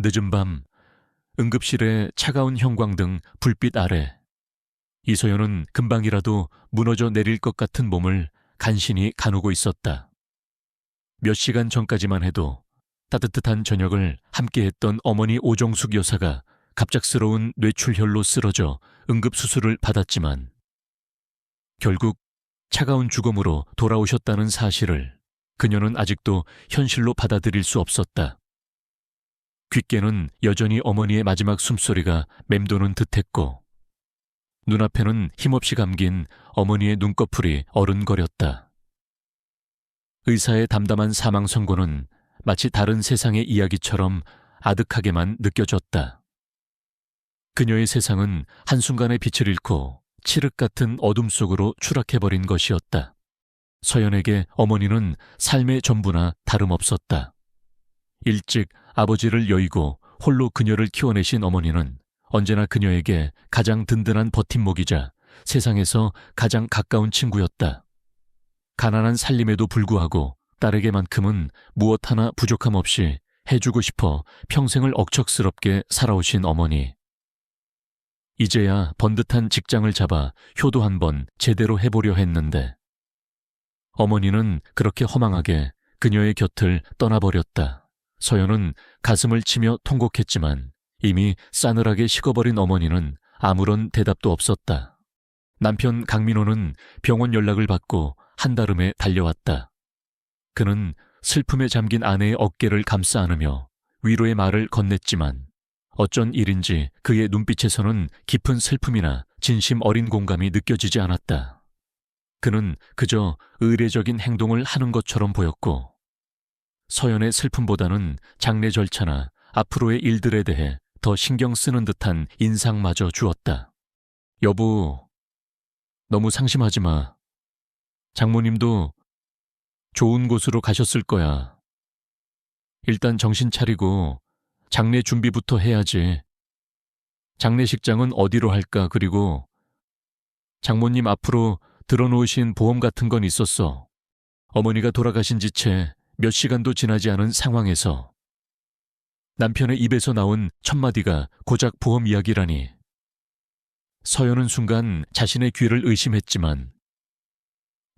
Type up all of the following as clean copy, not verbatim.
늦은 밤 응급실의 차가운 형광등 불빛 아래 이소연은 금방이라도 무너져 내릴 것 같은 몸을 간신히 가누고 있었다. 몇 시간 전까지만 해도 따뜻한 저녁을 함께했던 어머니 오종숙 여사가 갑작스러운 뇌출혈로 쓰러져 응급수술을 받았지만 결국 차가운 죽음으로 돌아오셨다는 사실을 그녀는 아직도 현실로 받아들일 수 없었다. 귓게는 여전히 어머니의 마지막 숨소리가 맴도는 듯했고 눈앞에는 힘없이 감긴 어머니의 눈꺼풀이 어른거렸다. 의사의 담담한 사망 선고는 마치 다른 세상의 이야기처럼 아득하게만 느껴졌다. 그녀의 세상은 한순간에 빛을 잃고 칠흑 같은 어둠 속으로 추락해버린 것이었다. 서연에게 어머니는 삶의 전부나 다름없었다. 일찍 아버지를 여의고 홀로 그녀를 키워내신 어머니는 언제나 그녀에게 가장 든든한 버팀목이자 세상에서 가장 가까운 친구였다. 가난한 살림에도 불구하고 딸에게만큼은 무엇 하나 부족함 없이 해주고 싶어 평생을 억척스럽게 살아오신 어머니. 이제야 번듯한 직장을 잡아 효도 한번 제대로 해보려 했는데 어머니는 그렇게 허망하게 그녀의 곁을 떠나버렸다. 서연은 가슴을 치며 통곡했지만 이미 싸늘하게 식어버린 어머니는 아무런 대답도 없었다. 남편 강민호는 병원 연락을 받고 한달음에 달려왔다. 그는 슬픔에 잠긴 아내의 어깨를 감싸 안으며 위로의 말을 건넸지만 어쩐 일인지 그의 눈빛에서는 깊은 슬픔이나 진심 어린 공감이 느껴지지 않았다. 그는 그저 의례적인 행동을 하는 것처럼 보였고 서연의 슬픔보다는 장례 절차나 앞으로의 일들에 대해 더 신경 쓰는 듯한 인상마저 주었다. 여보, 너무 상심하지 마. 장모님도 좋은 곳으로 가셨을 거야. 일단 정신 차리고 장례 준비부터 해야지. 장례식장은 어디로 할까? 그리고 장모님 앞으로 들어놓으신 보험 같은 건 있었어. 어머니가 돌아가신 지 채 몇 시간도 지나지 않은 상황에서 남편의 입에서 나온 첫마디가 고작 보험 이야기라니. 서연은 순간 자신의 귀를 의심했지만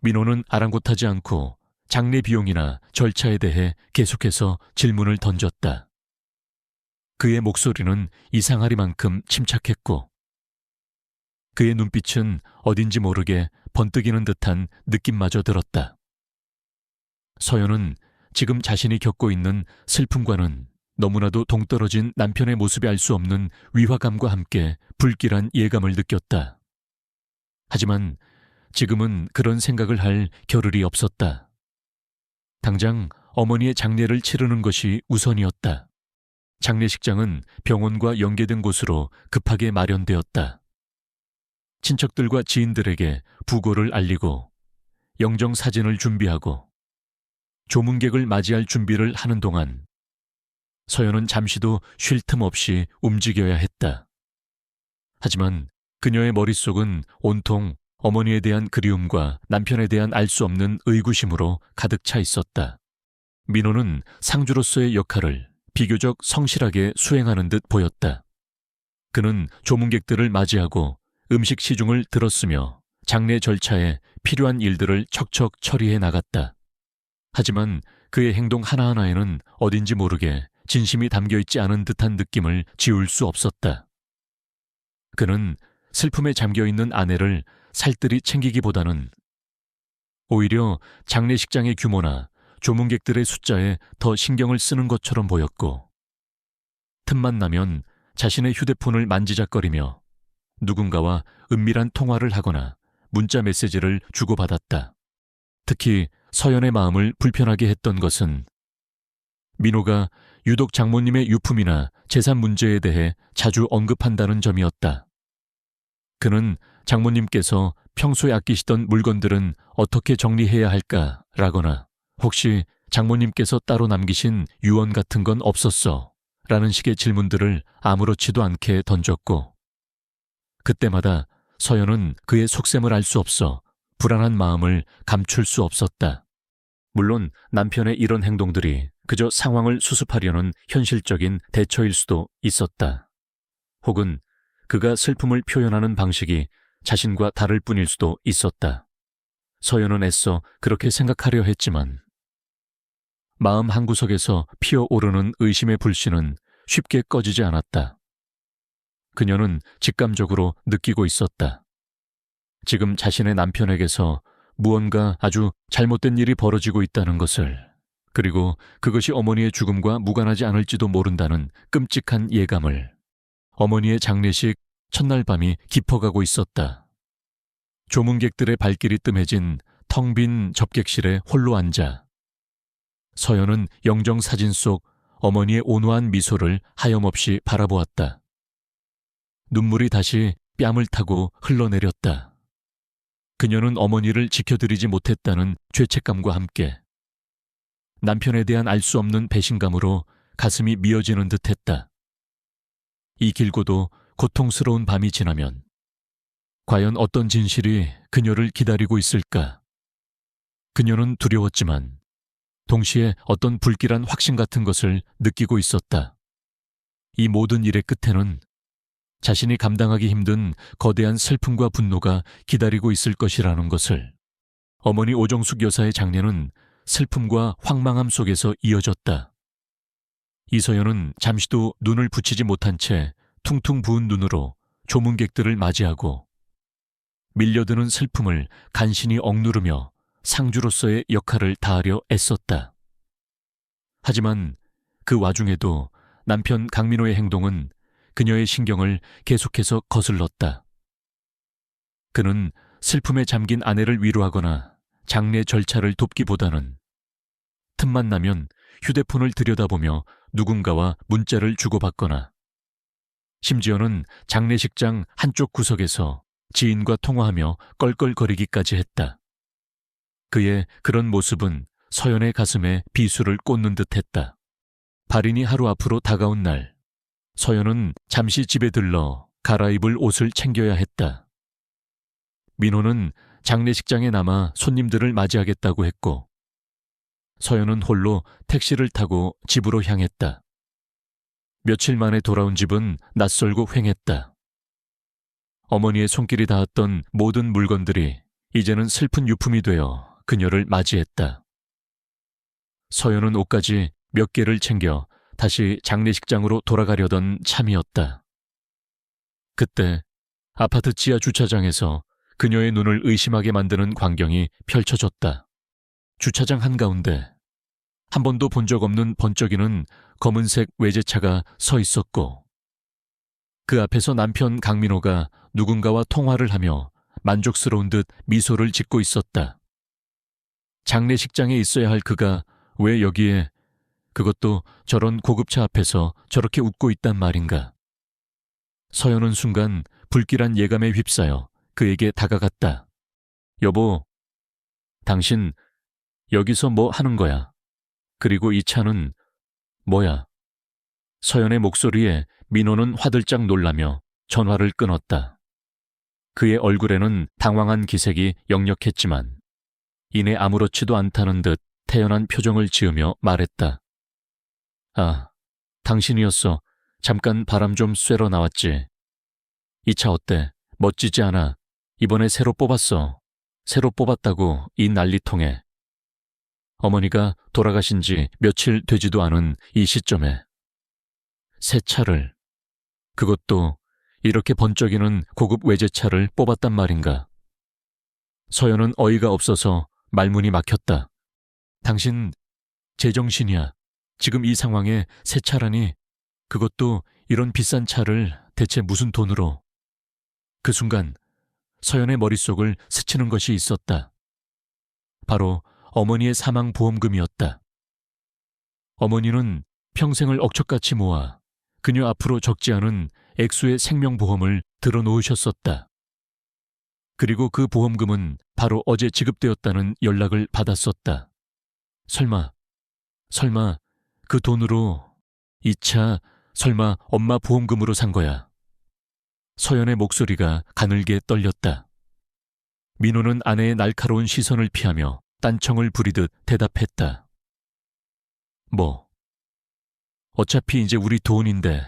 민호는 아랑곳하지 않고 장례 비용이나 절차에 대해 계속해서 질문을 던졌다. 그의 목소리는 이상하리만큼 침착했고 그의 눈빛은 어딘지 모르게 번뜩이는 듯한 느낌마저 들었다. 서연은 지금 자신이 겪고 있는 슬픔과는 너무나도 동떨어진 남편의 모습에 알 수 없는 위화감과 함께 불길한 예감을 느꼈다. 하지만 지금은 그런 생각을 할 겨를이 없었다. 당장 어머니의 장례를 치르는 것이 우선이었다. 장례식장은 병원과 연계된 곳으로 급하게 마련되었다. 친척들과 지인들에게 부고를 알리고 영정 사진을 준비하고 조문객을 맞이할 준비를 하는 동안 서연은 잠시도 쉴 틈 없이 움직여야 했다. 하지만 그녀의 머릿속은 온통 어머니에 대한 그리움과 남편에 대한 알 수 없는 의구심으로 가득 차 있었다. 민호는 상주로서의 역할을 비교적 성실하게 수행하는 듯 보였다. 그는 조문객들을 맞이하고 음식 시중을 들었으며 장례 절차에 필요한 일들을 척척 처리해 나갔다. 하지만 그의 행동 하나하나에는 어딘지 모르게 진심이 담겨있지 않은 듯한 느낌을 지울 수 없었다. 그는 슬픔에 잠겨있는 아내를 살뜰히 챙기기보다는 오히려 장례식장의 규모나 조문객들의 숫자에 더 신경을 쓰는 것처럼 보였고 틈만 나면 자신의 휴대폰을 만지작거리며 누군가와 은밀한 통화를 하거나 문자 메시지를 주고받았다. 특히 서연의 마음을 불편하게 했던 것은 민호가 유독 장모님의 유품이나 재산 문제에 대해 자주 언급한다는 점이었다. 그는 장모님께서 평소에 아끼시던 물건들은 어떻게 정리해야 할까라거나 혹시 장모님께서 따로 남기신 유언 같은 건 없었어? 라는 식의 질문들을 아무렇지도 않게 던졌고 그때마다 서연은 그의 속셈을 알 수 없어 불안한 마음을 감출 수 없었다. 물론 남편의 이런 행동들이 그저 상황을 수습하려는 현실적인 대처일 수도 있었다. 혹은 그가 슬픔을 표현하는 방식이 자신과 다를 뿐일 수도 있었다. 서연은 애써 그렇게 생각하려 했지만 마음 한구석에서 피어오르는 의심의 불씨는 쉽게 꺼지지 않았다. 그녀는 직감적으로 느끼고 있었다. 지금 자신의 남편에게서 무언가 아주 잘못된 일이 벌어지고 있다는 것을, 그리고 그것이 어머니의 죽음과 무관하지 않을지도 모른다는 끔찍한 예감을. 어머니의 장례식 첫날 밤이 깊어가고 있었다. 조문객들의 발길이 뜸해진 텅 빈 접객실에 홀로 앉아 서연은 영정사진 속 어머니의 온화한 미소를 하염없이 바라보았다. 눈물이 다시 뺨을 타고 흘러내렸다. 그녀는 어머니를 지켜드리지 못했다는 죄책감과 함께 남편에 대한 알 수 없는 배신감으로 가슴이 미어지는 듯했다. 이 길고도 고통스러운 밤이 지나면 과연 어떤 진실이 그녀를 기다리고 있을까? 그녀는 두려웠지만 동시에 어떤 불길한 확신 같은 것을 느끼고 있었다. 이 모든 일의 끝에는 자신이 감당하기 힘든 거대한 슬픔과 분노가 기다리고 있을 것이라는 것을. 어머니 오정숙 여사의 장례는 슬픔과 황망함 속에서 이어졌다. 이서연은 잠시도 눈을 붙이지 못한 채 퉁퉁 부은 눈으로 조문객들을 맞이하고 밀려드는 슬픔을 간신히 억누르며 상주로서의 역할을 다하려 애썼다. 하지만 그 와중에도 남편 강민호의 행동은 그녀의 신경을 계속해서 거슬렀다. 그는 슬픔에 잠긴 아내를 위로하거나 장례 절차를 돕기보다는 틈만 나면 휴대폰을 들여다보며 누군가와 문자를 주고받거나 심지어는 장례식장 한쪽 구석에서 지인과 통화하며 껄껄거리기까지 했다. 그의 그런 모습은 서연의 가슴에 비수를 꽂는 듯했다. 발인이 하루 앞으로 다가온 날, 서연은 잠시 집에 들러 갈아입을 옷을 챙겨야 했다. 민호는 장례식장에 남아 손님들을 맞이하겠다고 했고 서연은 홀로 택시를 타고 집으로 향했다. 며칠 만에 돌아온 집은 낯설고 휑했다. 어머니의 손길이 닿았던 모든 물건들이 이제는 슬픈 유품이 되어 그녀를 맞이했다. 서연은 옷까지 몇 개를 챙겨 다시 장례식장으로 돌아가려던 참이었다. 그때 아파트 지하 주차장에서 그녀의 눈을 의심하게 만드는 광경이 펼쳐졌다. 주차장 한가운데 한 번도 본 적 없는 번쩍이는 검은색 외제차가 서 있었고 그 앞에서 남편 강민호가 누군가와 통화를 하며 만족스러운 듯 미소를 짓고 있었다. 장례식장에 있어야 할 그가 왜 여기에, 그것도 저런 고급차 앞에서 저렇게 웃고 있단 말인가. 서연은 순간 불길한 예감에 휩싸여 그에게 다가갔다. 여보, 당신 여기서 뭐 하는 거야? 그리고 이 차는 뭐야? 서연의 목소리에 민호는 화들짝 놀라며 전화를 끊었다. 그의 얼굴에는 당황한 기색이 역력했지만 이내 아무렇지도 않다는 듯 태연한 표정을 지으며 말했다. 아, 당신이었어. 잠깐 바람 좀 쐬러 나왔지. 이 차 어때? 멋지지 않아? 이번에 새로 뽑았어. 새로 뽑았다고 이 난리통에. 어머니가 돌아가신 지 며칠 되지도 않은 이 시점에 새 차를, 그것도 이렇게 번쩍이는 고급 외제차를 뽑았단 말인가. 서연은 어이가 없어서 말문이 막혔다. 당신 제정신이야. 지금 이 상황에 새 차라니, 그것도 이런 비싼 차를 대체 무슨 돈으로. 그 순간 서연의 머릿속을 스치는 것이 있었다. 바로 어머니의 사망보험금이었다. 어머니는 평생을 억척같이 모아 그녀 앞으로 적지 않은 액수의 생명보험을 들어놓으셨었다. 그리고 그 보험금은 바로 어제 지급되었다는 연락을 받았었다. 설마 그 돈으로 이 차 설마 엄마 보험금으로 산 거야. 서연의 목소리가 가늘게 떨렸다. 민호는 아내의 날카로운 시선을 피하며 딴청을 부리듯 대답했다. 뭐, 어차피 이제 우리 돈인데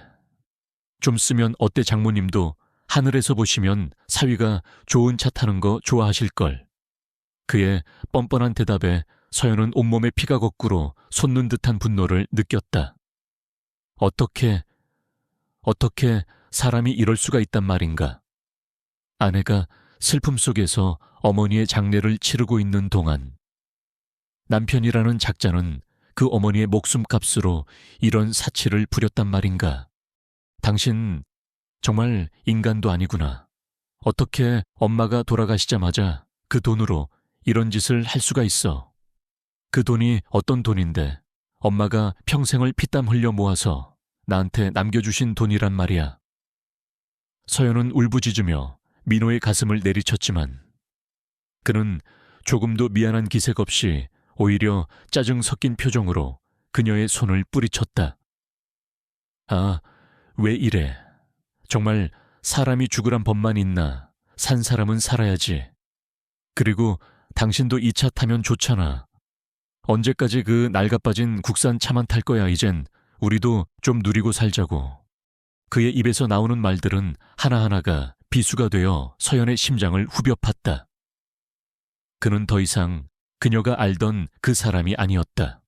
좀 쓰면 어때 장모님도 하늘에서 보시면 사위가 좋은 차 타는 거 좋아하실걸. 그의 뻔뻔한 대답에 서연은 온몸에 피가 거꾸로 솟는 듯한 분노를 느꼈다. 어떻게 사람이 이럴 수가 있단 말인가. 아내가 슬픔 속에서 어머니의 장례를 치르고 있는 동안 남편이라는 작자는 그 어머니의 목숨값으로 이런 사치를 부렸단 말인가. 당신 정말 인간도 아니구나. 어떻게 엄마가 돌아가시자마자 그 돈으로 이런 짓을 할 수가 있어. 그 돈이 어떤 돈인데 엄마가 평생을 피땀 흘려 모아서 나한테 남겨주신 돈이란 말이야. 서연은 울부짖으며 민호의 가슴을 내리쳤지만 그는 조금도 미안한 기색 없이 오히려 짜증 섞인 표정으로 그녀의 손을 뿌리쳤다. 아, 왜 이래. 정말 사람이 죽으란 법만 있나. 산 사람은 살아야지. 그리고 당신도 이 차 타면 좋잖아. 언제까지 그 낡아빠진 국산 차만 탈 거야. 이젠 우리도 좀 누리고 살자고. 그의 입에서 나오는 말들은 하나하나가 비수가 되어 서연의 심장을 후벼 팠다. 그는 더 이상 그녀가 알던 그 사람이 아니었다.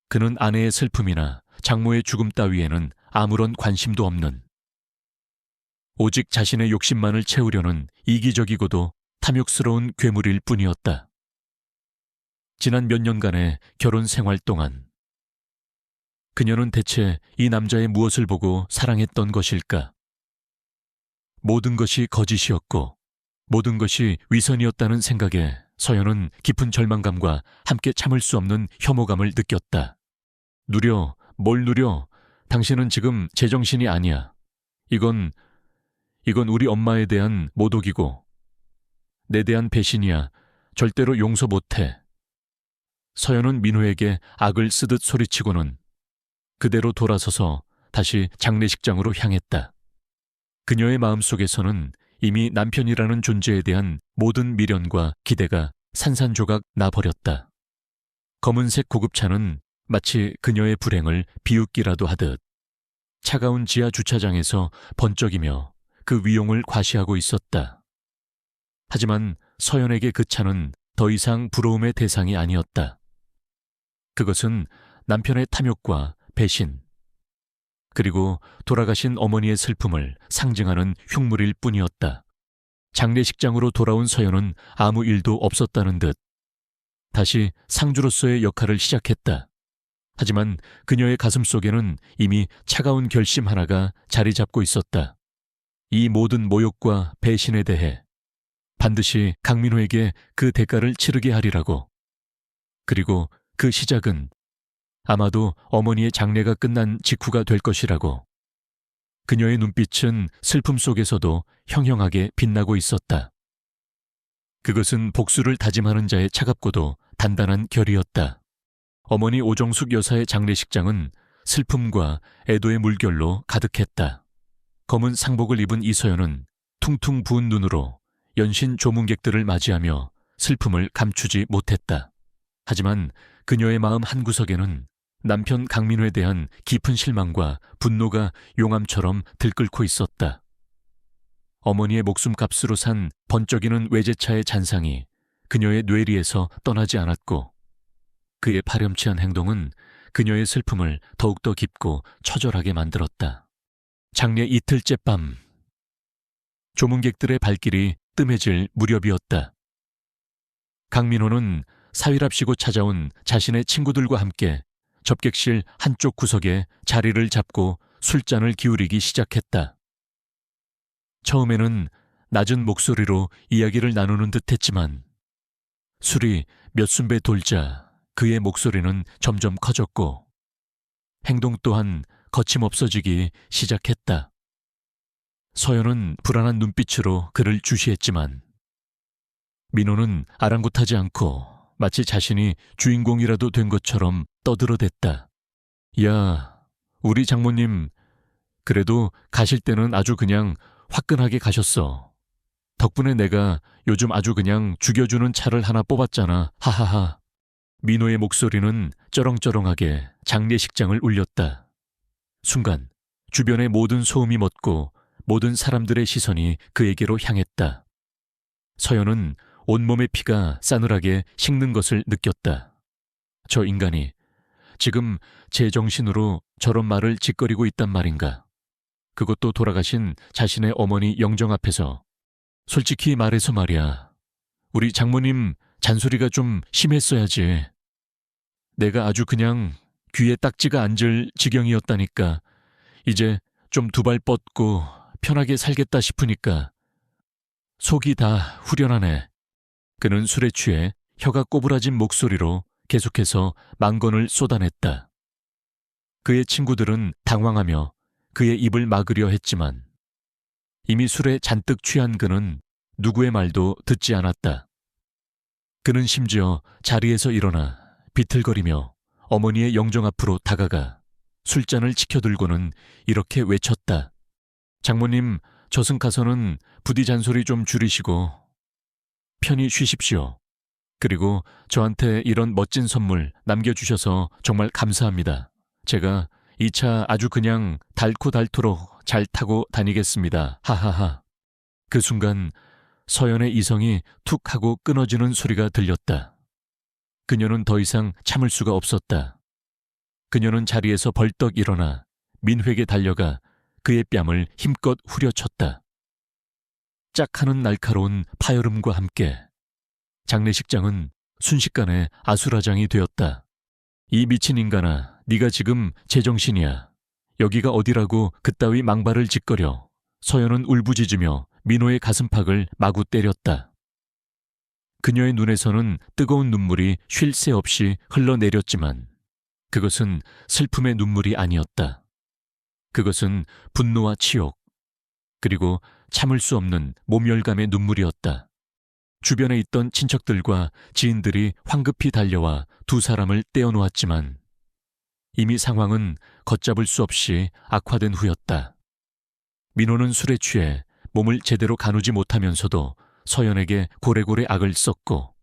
그는 아내의 슬픔이나 장모의 죽음 따위에는 아무런 관심도 없는, 오직 자신의 욕심만을 채우려는 이기적이고도 탐욕스러운 괴물일 뿐이었다. 지난 몇 년간의 결혼 생활 동안 그녀는 대체 이 남자의 무엇을 보고 사랑했던 것일까? 모든 것이 거짓이었고 모든 것이 위선이었다는 생각에 서연은 깊은 절망감과 함께 참을 수 없는 혐오감을 느꼈다. 누려, 뭘 누려? 당신은 지금 제정신이 아니야. 이건 우리 엄마에 대한 모독이고 내 대한 배신이야. 절대로 용서 못해. 서연은 민호에게 악을 쓰듯 소리치고는 그대로 돌아서서 다시 장례식장으로 향했다. 그녀의 마음속에서는 이미 남편이라는 존재에 대한 모든 미련과 기대가 산산조각 나버렸다. 검은색 고급차는 마치 그녀의 불행을 비웃기라도 하듯 차가운 지하 주차장에서 번쩍이며 그 위용을 과시하고 있었다. 하지만 서연에게 그 차는 더 이상 부러움의 대상이 아니었다. 그것은 남편의 탐욕과 배신, 그리고 돌아가신 어머니의 슬픔을 상징하는 흉물일 뿐이었다. 장례식장으로 돌아온 서연은 아무 일도 없었다는 듯 다시 상주로서의 역할을 시작했다. 하지만 그녀의 가슴 속에는 이미 차가운 결심 하나가 자리 잡고 있었다. 이 모든 모욕과 배신에 대해 반드시 강민호에게 그 대가를 치르게 하리라고. 그리고 그 시작은 아마도 어머니의 장례가 끝난 직후가 될 것이라고. 그녀의 눈빛은 슬픔 속에서도 형형하게 빛나고 있었다. 그것은 복수를 다짐하는 자의 차갑고도 단단한 결이었다. 어머니 오정숙 여사의 장례식장은 슬픔과 애도의 물결로 가득했다. 검은 상복을 입은 이서연은 퉁퉁 부은 눈으로 연신 조문객들을 맞이하며 슬픔을 감추지 못했다. 하지만 그녀의 마음 한구석에는 남편 강민호에 대한 깊은 실망과 분노가 용암처럼 들끓고 있었다. 어머니의 목숨값으로 산 번쩍이는 외제차의 잔상이 그녀의 뇌리에서 떠나지 않았고 그의 파렴치한 행동은 그녀의 슬픔을 더욱더 깊고 처절하게 만들었다. 장례 이틀째 밤, 조문객들의 발길이 뜸해질 무렵이었다. 강민호는 사위랍시고 찾아온 자신의 친구들과 함께 접객실 한쪽 구석에 자리를 잡고 술잔을 기울이기 시작했다. 처음에는 낮은 목소리로 이야기를 나누는 듯 했지만 술이 몇 순배 돌자 그의 목소리는 점점 커졌고 행동 또한 거침없어지기 시작했다. 서연은 불안한 눈빛으로 그를 주시했지만 민호는 아랑곳하지 않고 마치 자신이 주인공이라도 된 것처럼 떠들어댔다. 야, 우리 장모님 그래도 가실 때는 아주 그냥 화끈하게 가셨어. 덕분에 내가 요즘 아주 그냥 죽여주는 차를 하나 뽑았잖아. 하하하. 민호의 목소리는 쩌렁쩌렁하게 장례식장을 울렸다. 순간 주변의 모든 소음이 멎고 모든 사람들의 시선이 그에게로 향했다. 서연은 온몸의 피가 싸늘하게 식는 것을 느꼈다. 저 인간이 지금 제정신으로 저런 말을 짓거리고 있단 말인가. 그것도 돌아가신 자신의 어머니 영정 앞에서. 솔직히 말해서 말이야. 우리 장모님 잔소리가 좀 심했어야지. 내가 아주 그냥 귀에 딱지가 앉을 지경이었다니까. 이제 좀 두 발 뻗고 편하게 살겠다 싶으니까. 속이 다 후련하네. 그는 술에 취해 혀가 꼬부라진 목소리로 계속해서 망건을 쏟아냈다. 그의 친구들은 당황하며 그의 입을 막으려 했지만 이미 술에 잔뜩 취한 그는 누구의 말도 듣지 않았다. 그는 심지어 자리에서 일어나 비틀거리며 어머니의 영정 앞으로 다가가 술잔을 치켜들고는 이렇게 외쳤다. 장모님, 저승 가서는 부디 잔소리 좀 줄이시고 편히 쉬십시오. 그리고 저한테 이런 멋진 선물 남겨주셔서 정말 감사합니다. 제가 이 차 아주 그냥 닳고 잘 타고 다니겠습니다. 하하하. 그 순간 서연의 이성이 툭 하고 끊어지는 소리가 들렸다. 그녀는 더 이상 참을 수가 없었다. 그녀는 자리에서 벌떡 일어나 민회에게 달려가 그의 뺨을 힘껏 후려쳤다. 짝 하는 날카로운 파열음과 함께 장례식장은 순식간에 아수라장이 되었다. 이 미친 인간아, 네가 지금 제정신이야. 여기가 어디라고 그따위 망발을 짓거려. 서연은 울부짖으며 민호의 가슴팍을 마구 때렸다. 그녀의 눈에서는 뜨거운 눈물이 쉴 새 없이 흘러내렸지만 그것은 슬픔의 눈물이 아니었다. 그것은 분노와 치욕, 그리고 참을 수 없는 모멸감의 눈물이었다. 주변에 있던 친척들과 지인들이 황급히 달려와 두 사람을 떼어놓았지만 이미 상황은 걷잡을 수 없이 악화된 후였다. 민호는 술에 취해 몸을 제대로 가누지 못하면서도 서연에게 고래고래 악을 썼고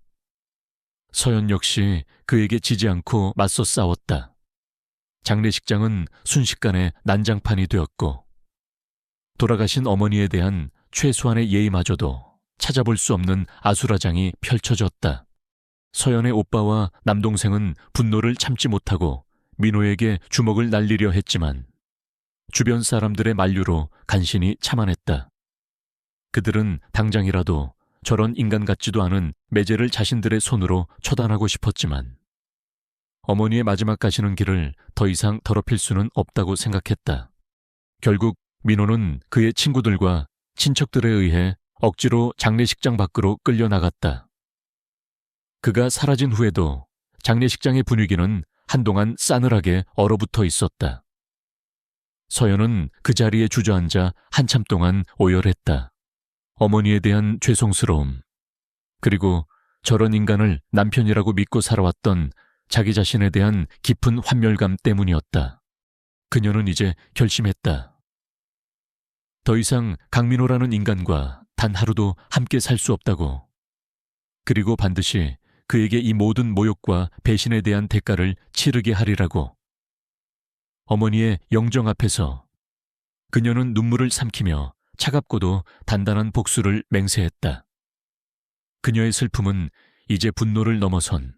서연 역시 그에게 지지 않고 맞서 싸웠다. 장례식장은 순식간에 난장판이 되었고 돌아가신 어머니에 대한 최소한의 예의마저도 찾아볼 수 없는 아수라장이 펼쳐졌다. 서연의 오빠와 남동생은 분노를 참지 못하고 민호에게 주먹을 날리려 했지만 주변 사람들의 만류로 간신히 참아냈다. 그들은 당장이라도 저런 인간 같지도 않은 매제를 자신들의 손으로 처단하고 싶었지만 어머니의 마지막 가시는 길을 더 이상 더럽힐 수는 없다고 생각했다. 결국 민호는 그의 친구들과 친척들에 의해 억지로 장례식장 밖으로 끌려나갔다. 그가 사라진 후에도 장례식장의 분위기는 한동안 싸늘하게 얼어붙어 있었다. 서연은 그 자리에 주저앉아 한참 동안 오열했다. 어머니에 대한 죄송스러움, 그리고 저런 인간을 남편이라고 믿고 살아왔던 자기 자신에 대한 깊은 환멸감 때문이었다. 그녀는 이제 결심했다. 더 이상 강민호라는 인간과 단 하루도 함께 살 수 없다고. 그리고 반드시 그에게 이 모든 모욕과 배신에 대한 대가를 치르게 하리라고. 어머니의 영정 앞에서 그녀는 눈물을 삼키며 차갑고도 단단한 복수를 맹세했다. 그녀의 슬픔은 이제 분노를 넘어선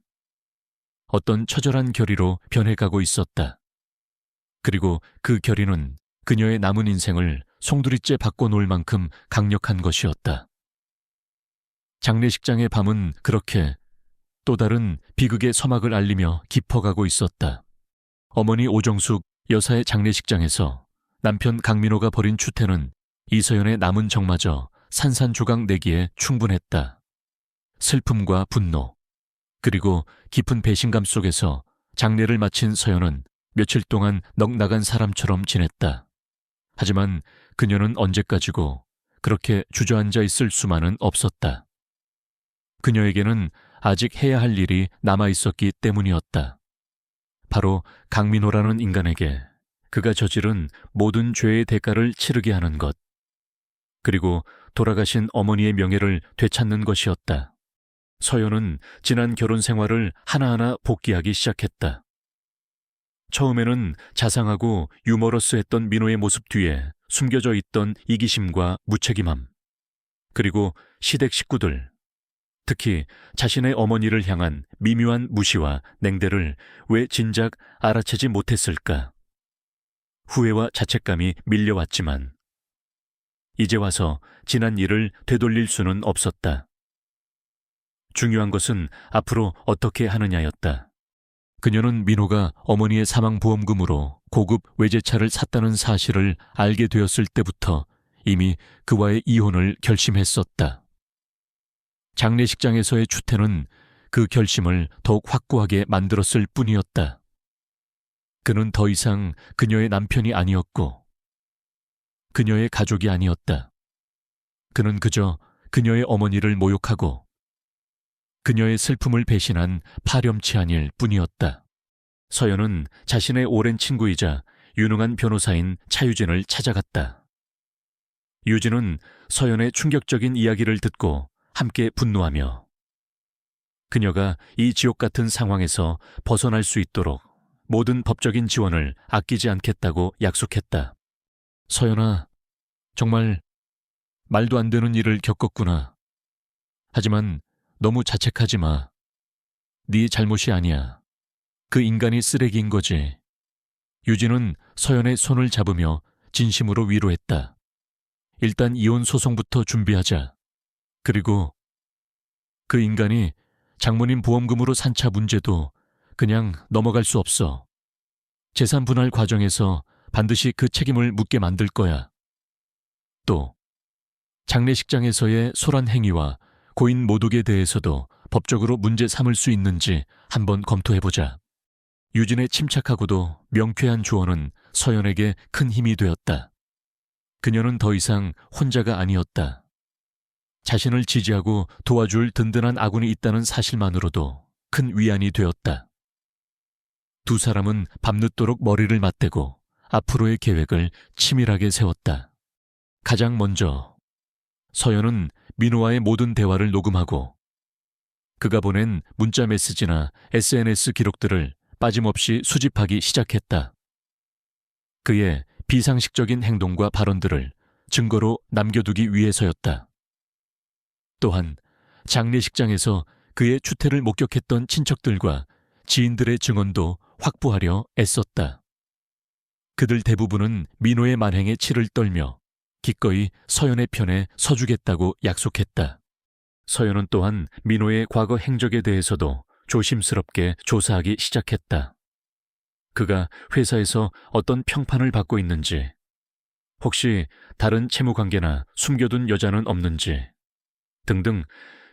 어떤 처절한 결의로 변해가고 있었다. 그리고 그 결의는 그녀의 남은 인생을 송두리째 바꿔놓을 만큼 강력한 것이었다. 장례식장의 밤은 그렇게 또 다른 비극의 서막을 알리며 깊어가고 있었다. 어머니 오정숙 여사의 장례식장에서 남편 강민호가 벌인 추태는 이서연의 남은 정마저 산산조각 내기에 충분했다. 슬픔과 분노, 그리고 깊은 배신감 속에서 장례를 마친 서연은 며칠 동안 넋나간 사람처럼 지냈다. 하지만 그녀는 언제까지고 그렇게 주저앉아 있을 수만은 없었다. 그녀에게는 아직 해야 할 일이 남아있었기 때문이었다. 바로 강민호라는 인간에게 그가 저지른 모든 죄의 대가를 치르게 하는 것, 그리고 돌아가신 어머니의 명예를 되찾는 것이었다. 서연은 지난 결혼 생활을 하나하나 복귀하기 시작했다. 처음에는 자상하고 유머러스했던 민호의 모습 뒤에 숨겨져 있던 이기심과 무책임함, 그리고 시댁 식구들, 특히 자신의 어머니를 향한 미묘한 무시와 냉대를 왜 진작 알아채지 못했을까. 후회와 자책감이 밀려왔지만 이제 와서 지난 일을 되돌릴 수는 없었다. 중요한 것은 앞으로 어떻게 하느냐였다. 그녀는 민호가 어머니의 사망보험금으로 고급 외제차를 샀다는 사실을 알게 되었을 때부터 이미 그와의 이혼을 결심했었다. 장례식장에서의 추태는 그 결심을 더욱 확고하게 만들었을 뿐이었다. 그는 더 이상 그녀의 남편이 아니었고 그녀의 가족이 아니었다. 그는 그저 그녀의 어머니를 모욕하고 그녀의 슬픔을 배신한 파렴치한 일 뿐이었다. 서연은 자신의 오랜 친구이자 유능한 변호사인 차유진을 찾아갔다. 유진은 서연의 충격적인 이야기를 듣고 함께 분노하며 그녀가 이 지옥 같은 상황에서 벗어날 수 있도록 모든 법적인 지원을 아끼지 않겠다고 약속했다. 서연아, 정말 말도 안 되는 일을 겪었구나. 하지만 너무 자책하지 마. 네 잘못이 아니야. 그 인간이 쓰레기인 거지. 유진은 서연의 손을 잡으며 진심으로 위로했다. 일단 이혼 소송부터 준비하자. 그리고 그 인간이 장모님 보험금으로 산 차 문제도 그냥 넘어갈 수 없어. 재산 분할 과정에서 반드시 그 책임을 묻게 만들 거야. 또 장례식장에서의 소란 행위와 고인 모독에 대해서도 법적으로 문제 삼을 수 있는지 한번 검토해보자. 유진의 침착하고도 명쾌한 조언은 서연에게 큰 힘이 되었다. 그녀는 더 이상 혼자가 아니었다. 자신을 지지하고 도와줄 든든한 아군이 있다는 사실만으로도 큰 위안이 되었다. 두 사람은 밤늦도록 머리를 맞대고 앞으로의 계획을 치밀하게 세웠다. 가장 먼저 서연은 민호와의 모든 대화를 녹음하고 그가 보낸 문자 메시지나 SNS 기록들을 빠짐없이 수집하기 시작했다. 그의 비상식적인 행동과 발언들을 증거로 남겨두기 위해서였다. 또한 장례식장에서 그의 추태를 목격했던 친척들과 지인들의 증언도 확보하려 애썼다. 그들 대부분은 민호의 만행에 치를 떨며 기꺼이 서연의 편에 서주겠다고 약속했다. 서연은 또한 민호의 과거 행적에 대해서도 조심스럽게 조사하기 시작했다. 그가 회사에서 어떤 평판을 받고 있는지, 혹시 다른 채무관계나 숨겨둔 여자는 없는지 등등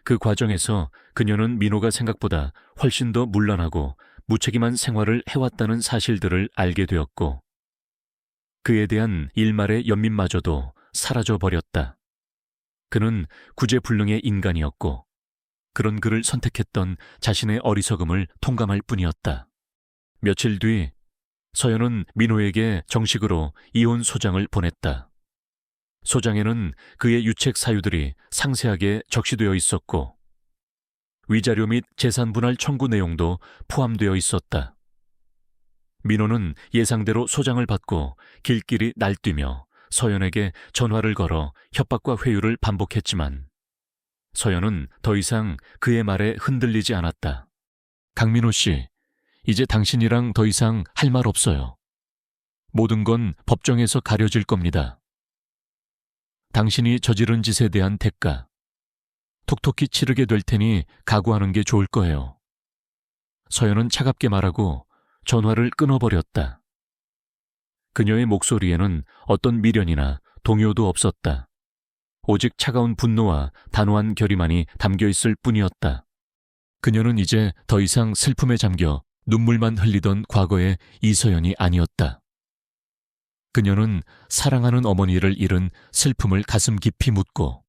그 과정에서 그녀는 민호가 생각보다 훨씬 더 문란하고 무책임한 생활을 해왔다는 사실들을 알게 되었고 그에 대한 일말의 연민마저도 사라져버렸다. 그는 구제불능의 인간이었고 그런 그를 선택했던 자신의 어리석음을 통감할 뿐이었다. 며칠 뒤 서연은 민호에게 정식으로 이혼 소장을 보냈다. 소장에는 그의 유책 사유들이 상세하게 적시되어 있었고 위자료 및 재산 분할 청구 내용도 포함되어 있었다. 민호는 예상대로 소장을 받고 길길이 날뛰며 서연에게 전화를 걸어 협박과 회유를 반복했지만 서연은 더 이상 그의 말에 흔들리지 않았다. 강민호 씨, 이제 당신이랑 더 이상 할 말 없어요. 모든 건 법정에서 가려질 겁니다. 당신이 저지른 짓에 대한 대가, 톡톡히 치르게 될 테니 각오하는 게 좋을 거예요. 서연은 차갑게 말하고 전화를 끊어버렸다. 그녀의 목소리에는 어떤 미련이나 동요도 없었다. 오직 차가운 분노와 단호한 결의만이 담겨있을 뿐이었다. 그녀는 이제 더 이상 슬픔에 잠겨 눈물만 흘리던 과거의 이서연이 아니었다. 그녀는 사랑하는 어머니를 잃은 슬픔을 가슴 깊이 묻고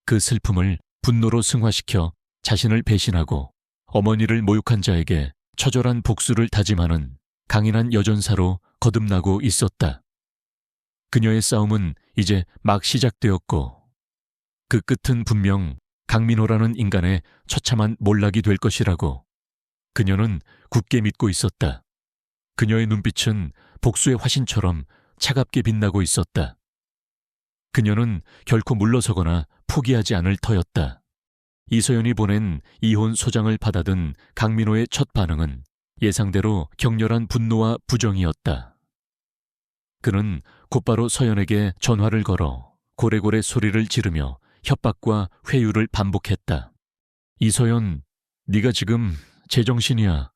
그 슬픔을 분노로 승화시켜 자신을 배신하고 어머니를 모욕한 자에게 처절한 복수를 다짐하는 강인한 여전사로 거듭나고 있었다. 그녀의 싸움은 이제 막 시작되었고 그 끝은 분명 강민호라는 인간의 처참한 몰락이 될 것이라고 그녀는 굳게 믿고 있었다. 그녀의 눈빛은 복수의 화신처럼 차갑게 빛나고 있었다. 그녀는 결코 물러서거나 포기하지 않을 터였다. 이서연이 보낸 이혼 소장을 받아든 강민호의 첫 반응은 예상대로 격렬한 분노와 부정이었다. 그는 곧바로 서연에게 전화를 걸어 고래고래 소리를 지르며 협박과 회유를 반복했다. 이서연, 네가 지금 제정신이야.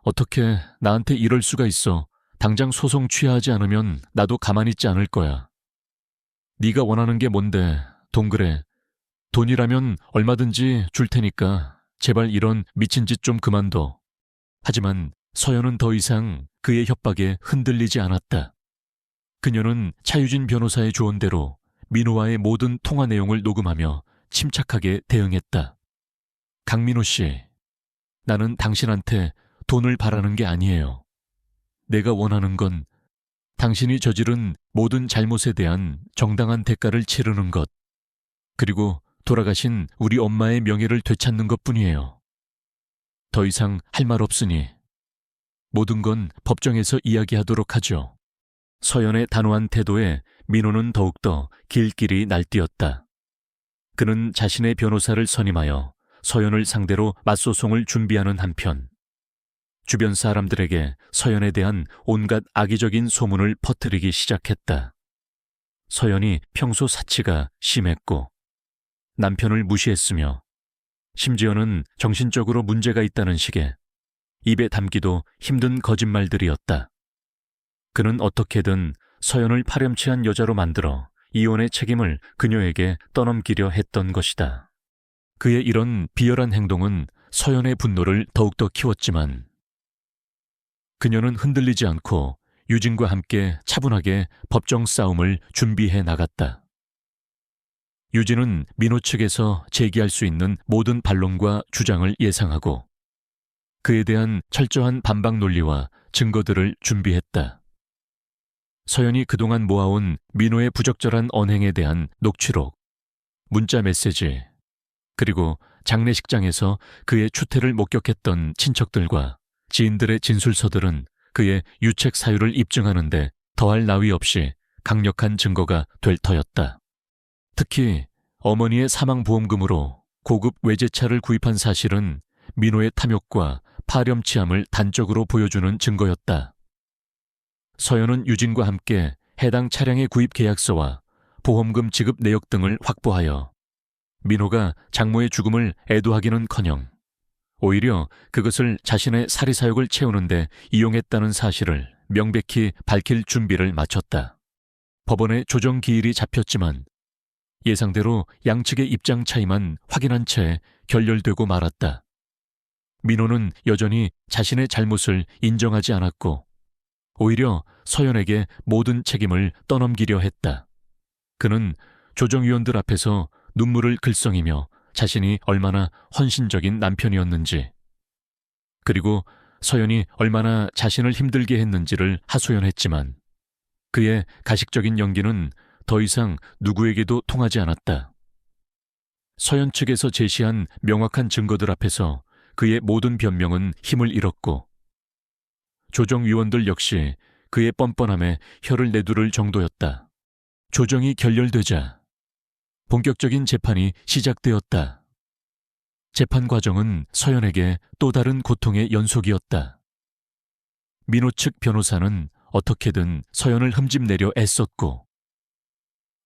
어떻게 나한테 이럴 수가 있어. 당장 소송 취하하지 않으면 나도 가만히 있지 않을 거야. 네가 원하는 게 뭔데? 돈 그래. 돈이라면 얼마든지 줄 테니까 제발 이런 미친 짓 좀 그만둬. 하지만 서연은 더 이상 그의 협박에 흔들리지 않았다. 그녀는 차유진 변호사의 조언대로 민호와의 모든 통화 내용을 녹음하며 침착하게 대응했다. 강민호 씨, 나는 당신한테 돈을 바라는 게 아니에요. 내가 원하는 건 당신이 저지른 모든 잘못에 대한 정당한 대가를 치르는 것, 그리고 돌아가신 우리 엄마의 명예를 되찾는 것뿐이에요. 더 이상 할 말 없으니 모든 건 법정에서 이야기하도록 하죠. 서연의 단호한 태도에 민호는 더욱더 길길이 날뛰었다. 그는 자신의 변호사를 선임하여 서연을 상대로 맞소송을 준비하는 한편 주변 사람들에게 서연에 대한 온갖 악의적인 소문을 퍼뜨리기 시작했다. 서연이 평소 사치가 심했고 남편을 무시했으며 심지어는 정신적으로 문제가 있다는 식의 입에 담기도 힘든 거짓말들이었다. 그는 어떻게든 서연을 파렴치한 여자로 만들어 이혼의 책임을 그녀에게 떠넘기려 했던 것이다. 그의 이런 비열한 행동은 서연의 분노를 더욱더 키웠지만 그녀는 흔들리지 않고 유진과 함께 차분하게 법정 싸움을 준비해 나갔다. 유진은 민호 측에서 제기할 수 있는 모든 반론과 주장을 예상하고 그에 대한 철저한 반박 논리와 증거들을 준비했다. 서연이 그동안 모아온 민호의 부적절한 언행에 대한 녹취록, 문자 메시지, 그리고 장례식장에서 그의 추태를 목격했던 친척들과 지인들의 진술서들은 그의 유책 사유를 입증하는데 더할 나위 없이 강력한 증거가 될 터였다. 특히 어머니의 사망보험금으로 고급 외제차를 구입한 사실은 민호의 탐욕과 파렴치함을 단적으로 보여주는 증거였다. 서연은 유진과 함께 해당 차량의 구입 계약서와 보험금 지급 내역 등을 확보하여 민호가 장모의 죽음을 애도하기는커녕 오히려 그것을 자신의 사리사욕을 채우는데 이용했다는 사실을 명백히 밝힐 준비를 마쳤다. 법원의 조정 기일이 잡혔지만 예상대로 양측의 입장 차이만 확인한 채 결렬되고 말았다. 민호는 여전히 자신의 잘못을 인정하지 않았고 오히려 서연에게 모든 책임을 떠넘기려 했다. 그는 조정위원들 앞에서 눈물을 글썽이며 자신이 얼마나 헌신적인 남편이었는지 그리고 서연이 얼마나 자신을 힘들게 했는지를 하소연했지만 그의 가식적인 연기는 더 이상 누구에게도 통하지 않았다. 서연 측에서 제시한 명확한 증거들 앞에서 그의 모든 변명은 힘을 잃었고 조정위원들 역시 그의 뻔뻔함에 혀를 내두를 정도였다. 조정이 결렬되자 본격적인 재판이 시작되었다. 재판 과정은 서연에게 또 다른 고통의 연속이었다. 민호 측 변호사는 어떻게든 서연을 흠집내려 애썼고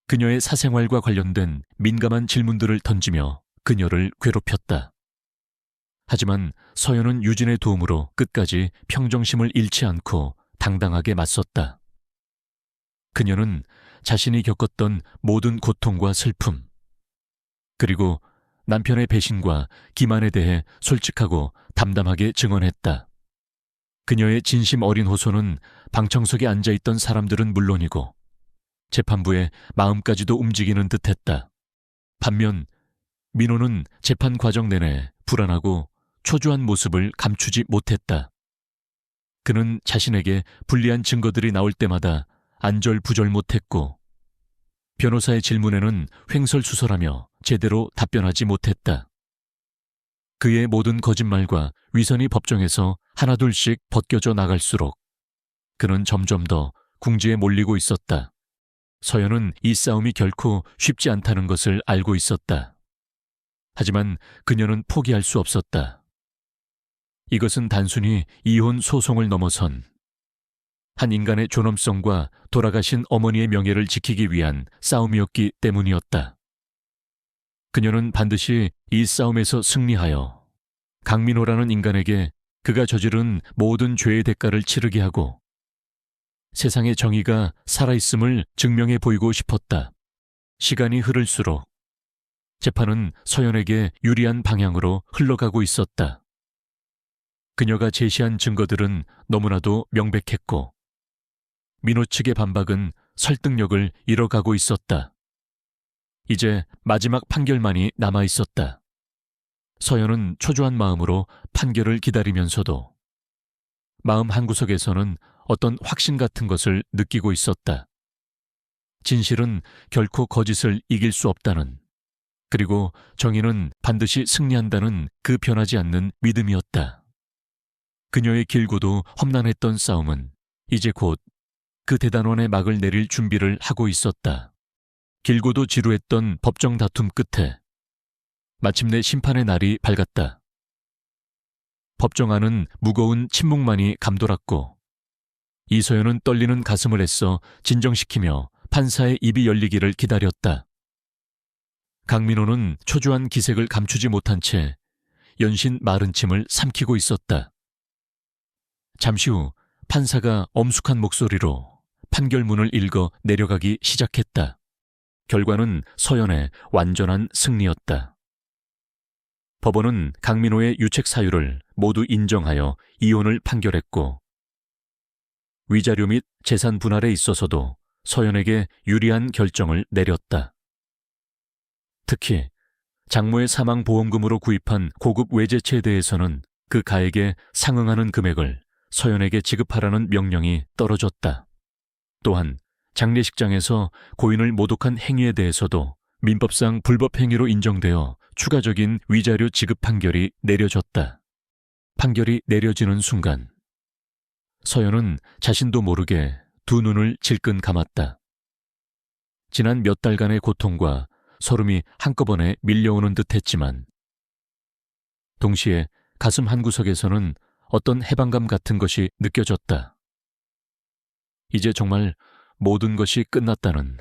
그녀의 사생활과 관련된 민감한 질문들을 던지며 그녀를 괴롭혔다. 하지만 서연은 유진의 도움으로 끝까지 평정심을 잃지 않고 당당하게 맞섰다. 그녀는 자신이 겪었던 모든 고통과 슬픔, 그리고 남편의 배신과 기만에 대해 솔직하고 담담하게 증언했다. 그녀의 진심 어린 호소는 방청석에 앉아있던 사람들은 물론이고 재판부의 마음까지도 움직이는 듯했다. 반면 민호는 재판 과정 내내 불안하고 초조한 모습을 감추지 못했다. 그는 자신에게 불리한 증거들이 나올 때마다 안절부절 못했고 변호사의 질문에는 횡설수설하며 제대로 답변하지 못했다. 그의 모든 거짓말과 위선이 법정에서 하나둘씩 벗겨져 나갈수록 그는 점점 더 궁지에 몰리고 있었다. 서연은 이 싸움이 결코 쉽지 않다는 것을 알고 있었다. 하지만 그녀는 포기할 수 없었다. 이것은 단순히 이혼 소송을 넘어선 한 인간의 존엄성과 돌아가신 어머니의 명예를 지키기 위한 싸움이었기 때문이었다. 그녀는 반드시 이 싸움에서 승리하여 강민호라는 인간에게 그가 저지른 모든 죄의 대가를 치르게 하고 세상의 정의가 살아있음을 증명해 보이고 싶었다. 시간이 흐를수록 재판은 서연에게 유리한 방향으로 흘러가고 있었다. 그녀가 제시한 증거들은 너무나도 명백했고 민호 측의 반박은 설득력을 잃어가고 있었다. 이제 마지막 판결만이 남아 있었다. 서연은 초조한 마음으로 판결을 기다리면서도 마음 한구석에서는 어떤 확신 같은 것을 느끼고 있었다. 진실은 결코 거짓을 이길 수 없다는, 그리고 정의는 반드시 승리한다는 그 변하지 않는 믿음이었다. 그녀의 길고도 험난했던 싸움은 이제 곧 그 대단원의 막을 내릴 준비를 하고 있었다. 길고도 지루했던 법정 다툼 끝에 마침내 심판의 날이 밝았다. 법정 안은 무거운 침묵만이 감돌았고 이서연은 떨리는 가슴을 애써 진정시키며 판사의 입이 열리기를 기다렸다. 강민호는 초조한 기색을 감추지 못한 채 연신 마른 침을 삼키고 있었다. 잠시 후 판사가 엄숙한 목소리로 판결문을 읽어 내려가기 시작했다. 결과는 서연의 완전한 승리였다. 법원은 강민호의 유책 사유를 모두 인정하여 이혼을 판결했고 위자료 및 재산 분할에 있어서도 서연에게 유리한 결정을 내렸다. 특히 장모의 사망 보험금으로 구입한 고급 외제차에 대해서는 그 가액에 상응하는 금액을 서연에게 지급하라는 명령이 떨어졌다. 또한 장례식장에서 고인을 모독한 행위에 대해서도 민법상 불법 행위로 인정되어 추가적인 위자료 지급 판결이 내려졌다. 판결이 내려지는 순간 서연은 자신도 모르게 두 눈을 질끈 감았다. 지난 몇 달간의 고통과 설움이 한꺼번에 밀려오는 듯했지만 동시에 가슴 한구석에서는 어떤 해방감 같은 것이 느껴졌다. 이제 정말 모든 것이 끝났다는,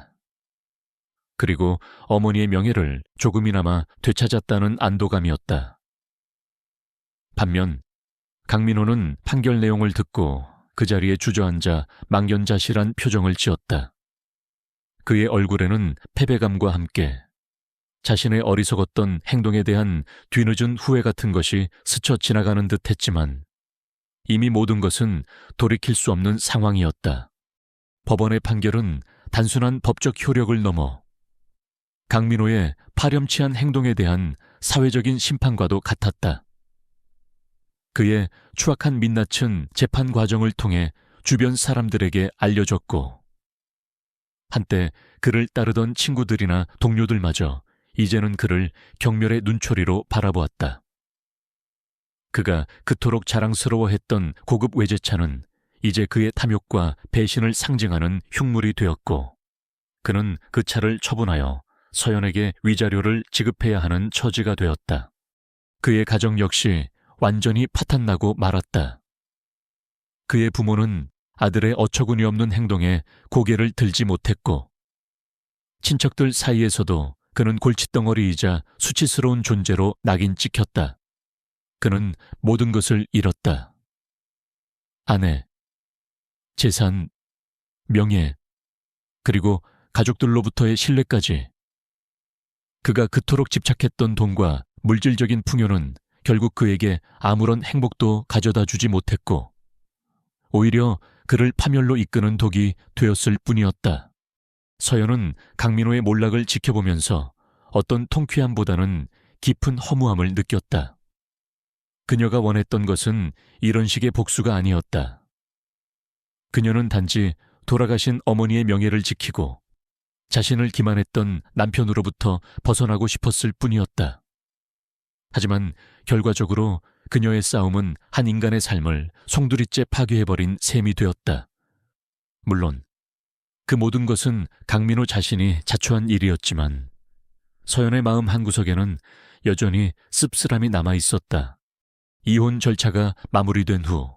그리고 어머니의 명예를 조금이나마 되찾았다는 안도감이었다. 반면 강민호는 판결 내용을 듣고 그 자리에 주저앉아 망연자실한 표정을 지었다. 그의 얼굴에는 패배감과 함께 자신의 어리석었던 행동에 대한 뒤늦은 후회 같은 것이 스쳐 지나가는 듯 했지만 이미 모든 것은 돌이킬 수 없는 상황이었다. 법원의 판결은 단순한 법적 효력을 넘어 강민호의 파렴치한 행동에 대한 사회적인 심판과도 같았다. 그의 추악한 민낯은 재판 과정을 통해 주변 사람들에게 알려졌고 한때 그를 따르던 친구들이나 동료들마저 이제는 그를 경멸의 눈초리로 바라보았다. 그가 그토록 자랑스러워했던 고급 외제차는 이제 그의 탐욕과 배신을 상징하는 흉물이 되었고 그는 그 차를 처분하여 서연에게 위자료를 지급해야 하는 처지가 되었다. 그의 가정 역시 완전히 파탄나고 말았다. 그의 부모는 아들의 어처구니 없는 행동에 고개를 들지 못했고 친척들 사이에서도 그는 골칫덩어리이자 수치스러운 존재로 낙인 찍혔다. 그는 모든 것을 잃었다. 아내, 재산, 명예, 그리고 가족들로부터의 신뢰까지. 그가 그토록 집착했던 돈과 물질적인 풍요는 결국 그에게 아무런 행복도 가져다 주지 못했고 오히려 그를 파멸로 이끄는 독이 되었을 뿐이었다. 서연은 강민호의 몰락을 지켜보면서 어떤 통쾌함보다는 깊은 허무함을 느꼈다. 그녀가 원했던 것은 이런 식의 복수가 아니었다. 그녀는 단지 돌아가신 어머니의 명예를 지키고 자신을 기만했던 남편으로부터 벗어나고 싶었을 뿐이었다. 하지만 결과적으로 그녀의 싸움은 한 인간의 삶을 송두리째 파괴해버린 셈이 되었다. 물론 그 모든 것은 강민호 자신이 자초한 일이었지만 서연의 마음 한구석에는 여전히 씁쓸함이 남아있었다. 이혼 절차가 마무리된 후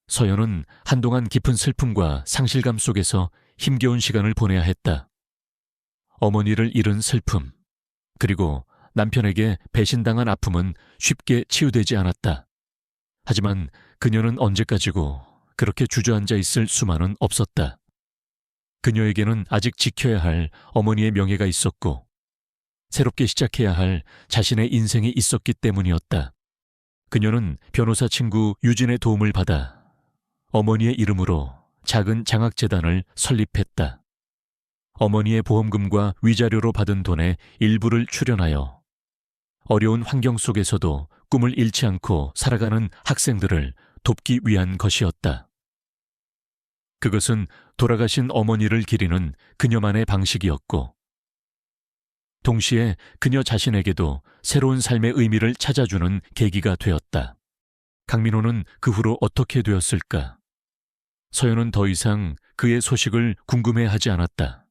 서연은 한동안 깊은 슬픔과 상실감 속에서 힘겨운 시간을 보내야 했다. 어머니를 잃은 슬픔, 그리고 남편에게 배신당한 아픔은 쉽게 치유되지 않았다. 하지만 그녀는 언제까지고 그렇게 주저앉아 있을 수만은 없었다. 그녀에게는 아직 지켜야 할 어머니의 명예가 있었고 새롭게 시작해야 할 자신의 인생이 있었기 때문이었다. 그녀는 변호사 친구 유진의 도움을 받아 어머니의 이름으로 작은 장학재단을 설립했다. 어머니의 보험금과 위자료로 받은 돈의 일부를 출연하여 어려운 환경 속에서도 꿈을 잃지 않고 살아가는 학생들을 돕기 위한 것이었다. 그것은 돌아가신 어머니를 기리는 그녀만의 방식이었고 동시에 그녀 자신에게도 새로운 삶의 의미를 찾아주는 계기가 되었다. 강민호는 그 후로 어떻게 되었을까? 서연은 더 이상 그의 소식을 궁금해하지 않았다.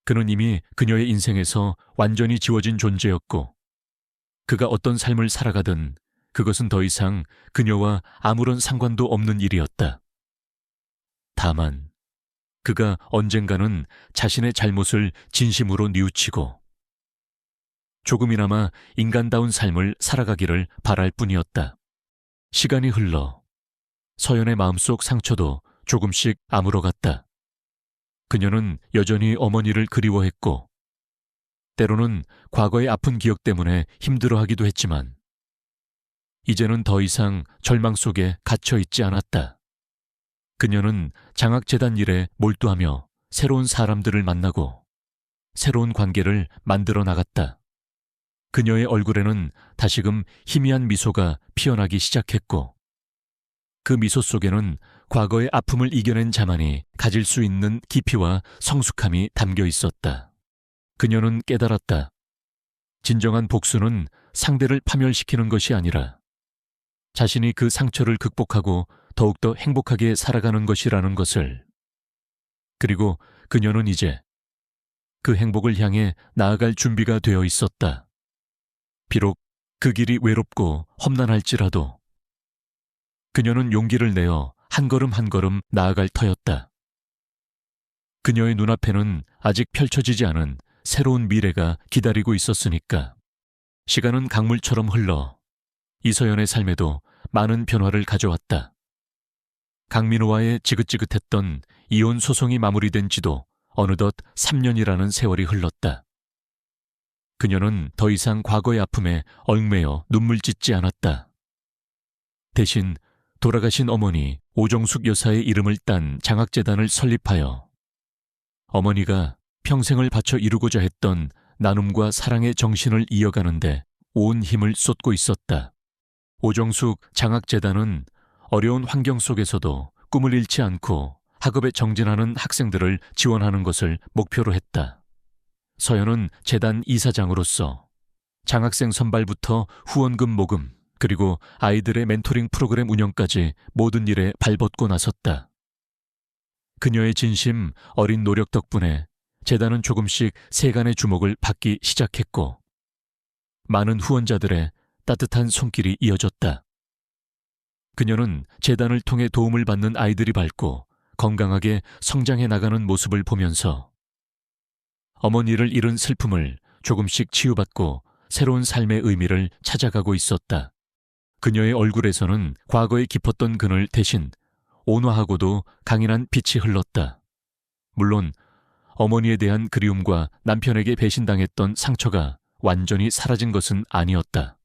그는 이미 그녀의 인생에서 완전히 지워진 존재였고 그가 어떤 삶을 살아가든 그것은 더 이상 그녀와 아무런 상관도 없는 일이었다. 다만 그가 언젠가는 자신의 잘못을 진심으로 뉘우치고 조금이나마 인간다운 삶을 살아가기를 바랄 뿐이었다. 시간이 흘러 서연의 마음속 상처도 조금씩 아물어갔다. 그녀는 여전히 어머니를 그리워했고 때로는 과거의 아픈 기억 때문에 힘들어하기도 했지만 이제는 더 이상 절망 속에 갇혀 있지 않았다. 그녀는 장학재단 일에 몰두하며 새로운 사람들을 만나고 새로운 관계를 만들어 나갔다. 그녀의 얼굴에는 다시금 희미한 미소가 피어나기 시작했고 그 미소 속에는 과거의 아픔을 이겨낸 자만이 가질 수 있는 깊이와 성숙함이 담겨 있었다. 그녀는 깨달았다. 진정한 복수는 상대를 파멸시키는 것이 아니라 자신이 그 상처를 극복하고 더욱더 행복하게 살아가는 것이라는 것을. 그리고 그녀는 이제 그 행복을 향해 나아갈 준비가 되어 있었다. 비록 그 길이 외롭고 험난할지라도 그녀는 용기를 내어 한 걸음 한 걸음 나아갈 터였다. 그녀의 눈앞에는 아직 펼쳐지지 않은 새로운 미래가 기다리고 있었으니까. 시간은 강물처럼 흘러 이서연의 삶에도 많은 변화를 가져왔다. 강민호와의 지긋지긋했던 이혼 소송이 마무리된 지도 어느덧 3년이라는 세월이 흘렀다. 그녀는 더 이상 과거의 아픔에 얽매여 눈물 짓지 않았다. 대신 돌아가신 어머니 오정숙 여사의 이름을 딴 장학재단을 설립하여 어머니가 평생을 바쳐 이루고자 했던 나눔과 사랑의 정신을 이어가는데 온 힘을 쏟고 있었다. 오정숙 장학재단은 어려운 환경 속에서도 꿈을 잃지 않고 학업에 정진하는 학생들을 지원하는 것을 목표로 했다. 서연은 재단 이사장으로서 장학생 선발부터 후원금 모금, 그리고 아이들의 멘토링 프로그램 운영까지 모든 일에 발벗고 나섰다. 그녀의 진심 어린 노력 덕분에 재단은 조금씩 세간의 주목을 받기 시작했고 많은 후원자들의 따뜻한 손길이 이어졌다. 그녀는 재단을 통해 도움을 받는 아이들이 밝고 건강하게 성장해 나가는 모습을 보면서 어머니를 잃은 슬픔을 조금씩 치유받고 새로운 삶의 의미를 찾아가고 있었다. 그녀의 얼굴에서는 과거에 깊었던 그늘 대신 온화하고도 강인한 빛이 흘렀다. 물론 어머니에 대한 그리움과 남편에게 배신당했던 상처가 완전히 사라진 것은 아니었다.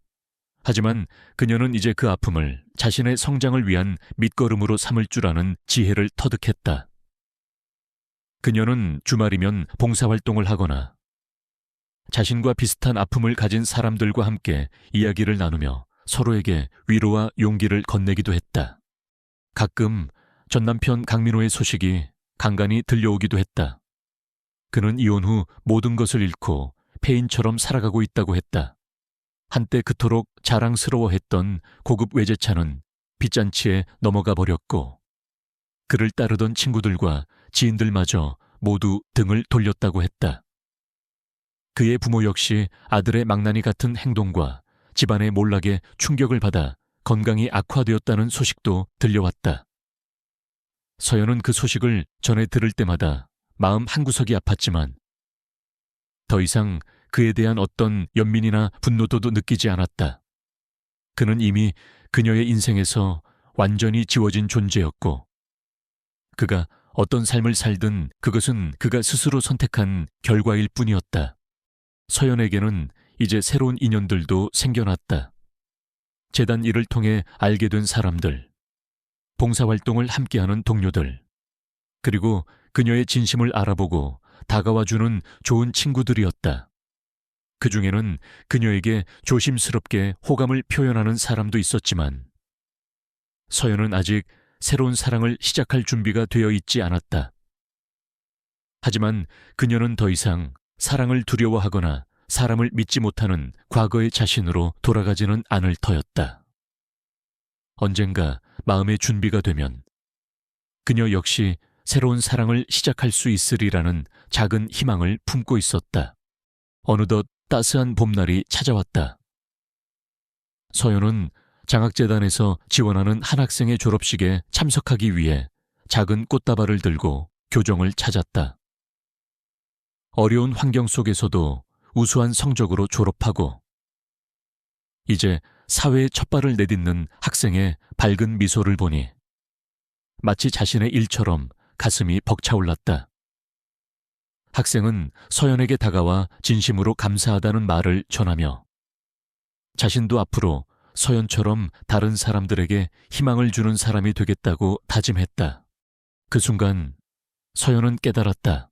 하지만 그녀는 이제 그 아픔을 자신의 성장을 위한 밑거름으로 삼을 줄 아는 지혜를 터득했다. 그녀는 주말이면 봉사활동을 하거나 자신과 비슷한 아픔을 가진 사람들과 함께 이야기를 나누며 서로에게 위로와 용기를 건네기도 했다. 가끔 전 남편 강민호의 소식이 간간히 들려오기도 했다. 그는 이혼 후 모든 것을 잃고 폐인처럼 살아가고 있다고 했다. 한때 그토록 자랑스러워했던 고급 외제차는 빚잔치에 넘어가 버렸고 그를 따르던 친구들과 지인들마저 모두 등을 돌렸다고 했다. 그의 부모 역시 아들의 망나니 같은 행동과 집안의 몰락에 충격을 받아 건강이 악화되었다는 소식도 들려왔다. 서연은 그 소식을 전해 들을 때마다 마음 한구석이 아팠지만 더 이상 그에 대한 어떤 연민이나 분노도 느끼지 않았다. 그는 이미 그녀의 인생에서 완전히 지워진 존재였고 그가 어떤 삶을 살든 그것은 그가 스스로 선택한 결과일 뿐이었다. 서연에게는 이제 새로운 인연들도 생겨났다. 재단 일을 통해 알게 된 사람들, 봉사활동을 함께하는 동료들, 그리고 그녀의 진심을 알아보고 다가와주는 좋은 친구들이었다. 그 중에는 그녀에게 조심스럽게 호감을 표현하는 사람도 있었지만 서연은 아직 새로운 사랑을 시작할 준비가 되어 있지 않았다. 하지만 그녀는 더 이상 사랑을 두려워하거나 사람을 믿지 못하는 과거의 자신으로 돌아가지는 않을 터였다. 언젠가 마음의 준비가 되면 그녀 역시 새로운 사랑을 시작할 수 있으리라는 작은 희망을 품고 있었다. 어느덧 따스한 봄날이 찾아왔다. 서연은 장학재단에서 지원하는 한 학생의 졸업식에 참석하기 위해 작은 꽃다발을 들고 교정을 찾았다. 어려운 환경 속에서도 우수한 성적으로 졸업하고 이제 사회에 첫발을 내딛는 학생의 밝은 미소를 보니 마치 자신의 일처럼 가슴이 벅차올랐다. 학생은 서연에게 다가와 진심으로 감사하다는 말을 전하며 자신도 앞으로 서연처럼 다른 사람들에게 희망을 주는 사람이 되겠다고 다짐했다. 그 순간 서연은 깨달았다.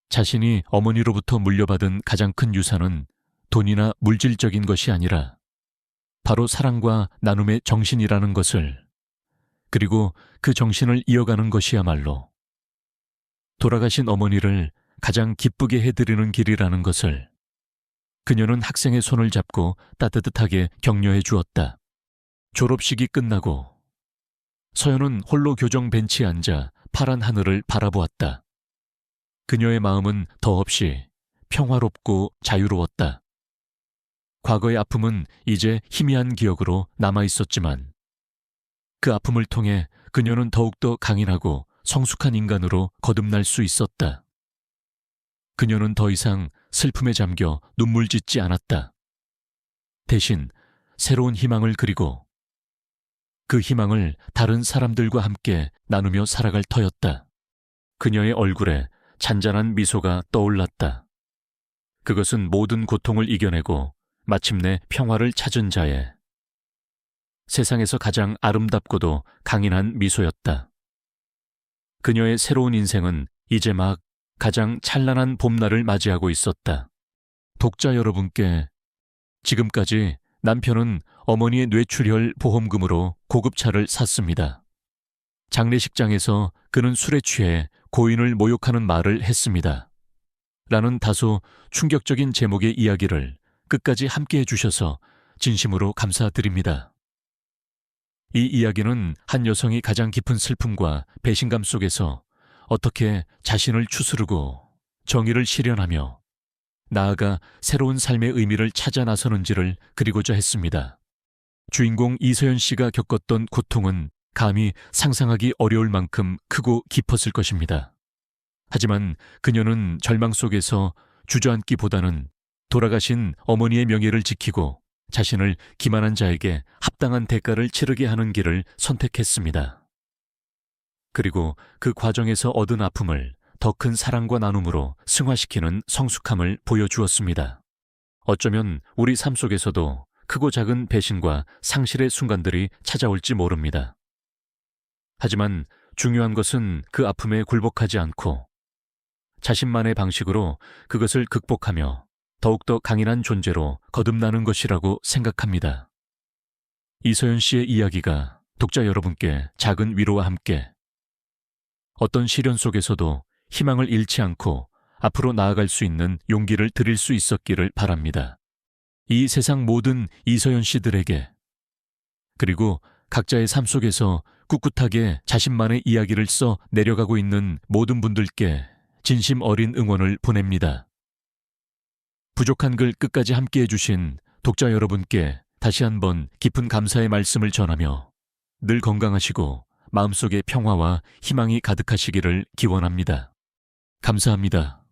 자신이 어머니로부터 물려받은 가장 큰 유산은 돈이나 물질적인 것이 아니라 바로 사랑과 나눔의 정신이라는 것을, 그리고 그 정신을 이어가는 것이야말로 돌아가신 어머니를 가장 기쁘게 해드리는 길이라는 것을 그녀는 학생의 손을 잡고 따뜻하게 격려해 주었다. 졸업식이 끝나고 서연은 홀로 교정 벤치에 앉아 파란 하늘을 바라보았다. 그녀의 마음은 더없이 평화롭고 자유로웠다. 과거의 아픔은 이제 희미한 기억으로 남아있었지만 그 아픔을 통해 그녀는 더욱더 강인하고 성숙한 인간으로 거듭날 수 있었다. 그녀는 더 이상 슬픔에 잠겨 눈물 짓지 않았다. 대신 새로운 희망을 그리고 그 희망을 다른 사람들과 함께 나누며 살아갈 터였다. 그녀의 얼굴에 잔잔한 미소가 떠올랐다. 그것은 모든 고통을 이겨내고 마침내 평화를 찾은 자의 세상에서 가장 아름답고도 강인한 미소였다. 그녀의 새로운 인생은 이제 막 가장 찬란한 봄날을 맞이하고 있었다. 독자 여러분께 지금까지 남편은 어머니의 뇌출혈 보험금으로 고급차를 샀습니다. 장례식장에서 그는 술에 취해 고인을 모욕하는 말을 했습니다. 라는 다소 충격적인 제목의 이야기를 끝까지 함께 해주셔서 진심으로 감사드립니다. 이 이야기는 한 여성이 가장 깊은 슬픔과 배신감 속에서 어떻게 자신을 추스르고 정의를 실현하며 나아가 새로운 삶의 의미를 찾아 나서는지를 그리고자 했습니다. 주인공 이서연 씨가 겪었던 고통은 감히 상상하기 어려울 만큼 크고 깊었을 것입니다. 하지만 그녀는 절망 속에서 주저앉기보다는 돌아가신 어머니의 명예를 지키고 자신을 기만한 자에게 합당한 대가를 치르게 하는 길을 선택했습니다. 그리고 그 과정에서 얻은 아픔을 더 큰 사랑과 나눔으로 승화시키는 성숙함을 보여주었습니다. 어쩌면 우리 삶 속에서도 크고 작은 배신과 상실의 순간들이 찾아올지 모릅니다. 하지만 중요한 것은 그 아픔에 굴복하지 않고 자신만의 방식으로 그것을 극복하며 더욱더 강인한 존재로 거듭나는 것이라고 생각합니다. 이서연 씨의 이야기가 독자 여러분께 작은 위로와 함께 어떤 시련 속에서도 희망을 잃지 않고 앞으로 나아갈 수 있는 용기를 드릴 수 있었기를 바랍니다. 이 세상 모든 이서연 씨들에게, 그리고 각자의 삶 속에서 꿋꿋하게 자신만의 이야기를 써 내려가고 있는 모든 분들께 진심 어린 응원을 보냅니다. 부족한 글 끝까지 함께 해주신 독자 여러분께 다시 한번 깊은 감사의 말씀을 전하며 늘 건강하시고 마음속에 평화와 희망이 가득하시기를 기원합니다. 감사합니다.